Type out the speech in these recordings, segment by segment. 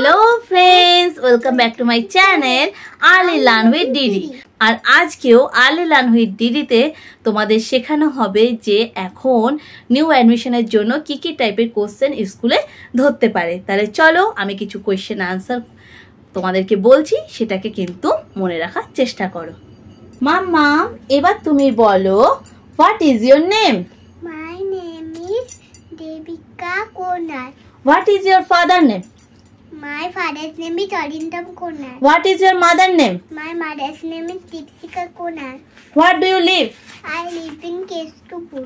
Hello friends, welcome back to my channel early learn with DD. আর আজকেও early learn with ডিডিতে তোমাদের শেখানো হবে যে এখন নিউ অ্যাডমিশনের জন্য কি কি টাইপের কোশ্চেন স্কুলে ধরতে পারে। তাহলে চলো আমি কিছু কোশ্চেন আনসার তোমাদেরকে বলছি, সেটাকে কিন্তু মনে রাখার চেষ্টা করো। মাম্মা, এবার তুমি বলো, what is your name? My name is Devika Konar. What is your father name? My father's name is Arindam Konar. What is your mother name? My mother's name is Deepsika Konar. Where do you live? I live in Kestupur.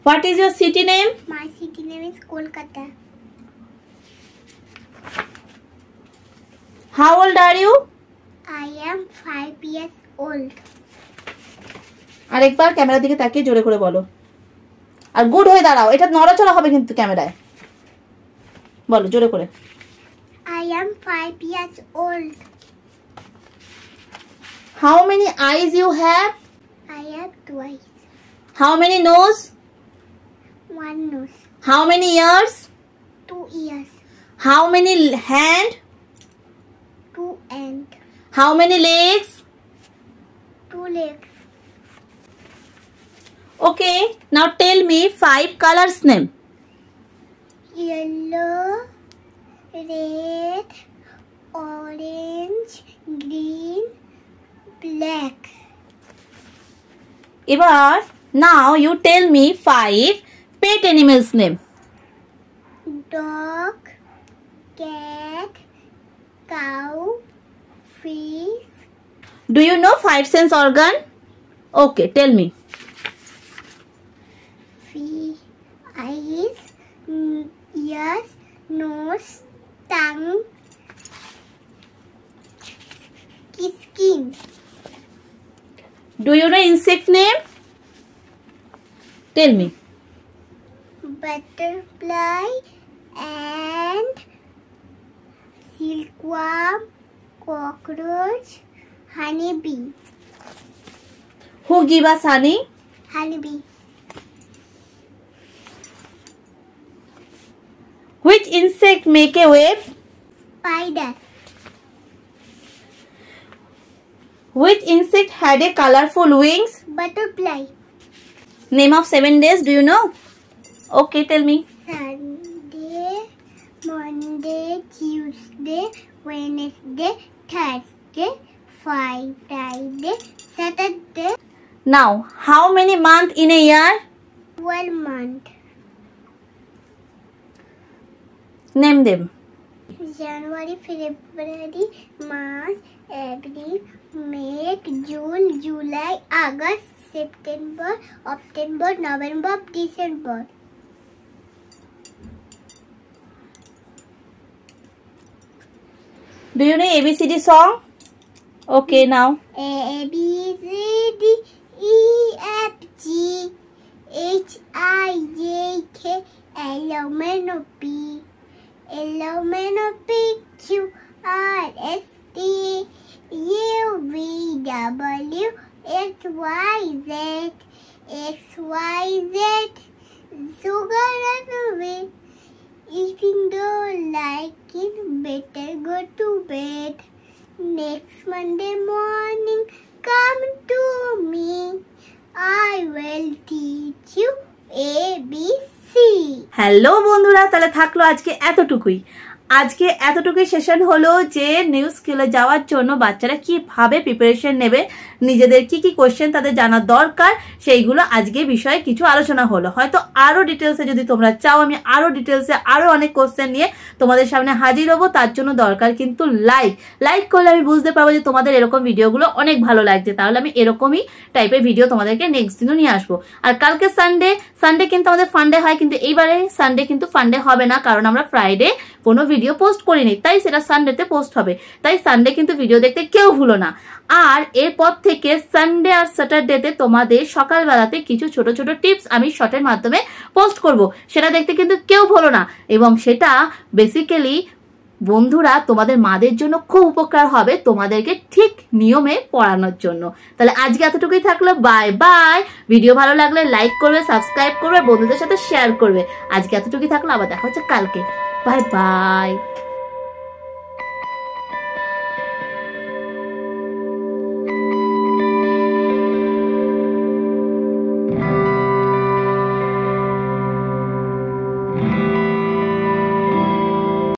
What is your city name? My city name is Kolkata. How old are you? I am 5 years old. আরেকবার ক্যামেরার দিকে তাকিয়ে জোরে করে বলো, আর good হয়ে দাঁড়াও, এটা নড়াচড়া হবে কিন্তু ক্যামেরায়। বলো জোরে করে। I am 5 years old. How many eyes you have? I have 2 eyes. How many nose? 1 nose. How many ears? 2 ears. How many hand? 2 hands. How many legs? 2 legs. Okay, now tell me 5 colors name. Yellow, red, orange, green, black. এবার now you tell me 5 pet animals name. Dog, cat, cow, fish. Do you know 5 sense organ? Okay, tell me. Fish, eyes, ears, nose, tongue, skin. Do you know insect name? Tell me. Butterfly and silkworm, cockroach, honeybee. Who give us honey? Honeybee. Which insect make a web? Spider. Which insect had a colorful wings? Butterfly. Name of 7 days, do you know? Okay, tell me. Sunday, Monday, Tuesday, Wednesday, Thursday, Friday, Saturday. Now, how many months in a year? 12 months. Name them. January, February, March, April, May, June, July, August, September, October, November, December. Do you know ABCD song? Okay, now. A, B, C, D, E, F, G, H, I, J, K, L, M, N, O, P, L, M, N, O, P, Q, R, S, T, U, V, W, X, Y, Z, X, Y, Z, sugar and weight. Eating don't like it, better go to bed. Next Monday morning, come to me. I will teach you ABC. Hello বন্ধুরা, তাহলে থাকলো আজকে এতটুকুই। আজকে এতটুকুই session হলো যে new স্কুলে যাওয়ার জন্য বাচ্চারা কিভাবে প্রিপারেশন নেবে, নিজেদের কি কি কোশ্চেন তাদের জানা দরকার, সেইগুলো আজকে বিষয়ে কিছু আলোচনা হলো। হয়তো আরো ডিটেলসে যদি তোমরা চাও আমি আরো ডিটেলসে আরো অনেক কোশ্চেন নিয়ে তোমাদের সামনে হাজির হবো। তার জন্য দরকার কিন্তু লাইক করলে আমি বুঝতে পারবো যে তোমাদের এরকম ভিডিওগুলো অনেক ভালো লাগছে, তাহলে আমি এরকমই টাইপের ভিডিও তোমাদেরকে নেক্সট দিনও নিয়ে আসবো। আর কালকে সানডে কিন্তু আমাদের ফান্ডে হয়, কিন্তু এইবারে সানডে কিন্তু ফান্ডে হবে না, কারণ আমরা ফ্রাইডে কোনো ভিডিও পোস্ট করিনি, তাই সেটা সানডেতে পোস্ট হবে। তাই সানডে কিন্তু ভিডিও দেখতে কেউ ভুলো না। আর এরপর থেকে সানডে আর স্যাটারডেতে তোমাদের সকালবেলাতে কিছু ছোট ছোট টিপস আমি শর্টের মাধ্যমে পোস্ট করব, সেটা দেখতে কিন্তু কেউ ভুলো না। এবং সেটা বেসিক্যালি বন্ধুরা তোমাদের মাদের জন্য খুব উপকার হবে, তোমাদেরকে ঠিক নিয়মে পড়ানোর জন্য। তাহলে আজকে এতটুকুই থাকলো, বাই বাই। ভিডিও ভালো লাগলে লাইক করবে, সাবস্ক্রাইব করবে, বন্ধুদের সাথে শেয়ার করবে। আজকে এতটুকুই থাকলো, আবার দেখা হচ্ছে কালকে। Bye bye.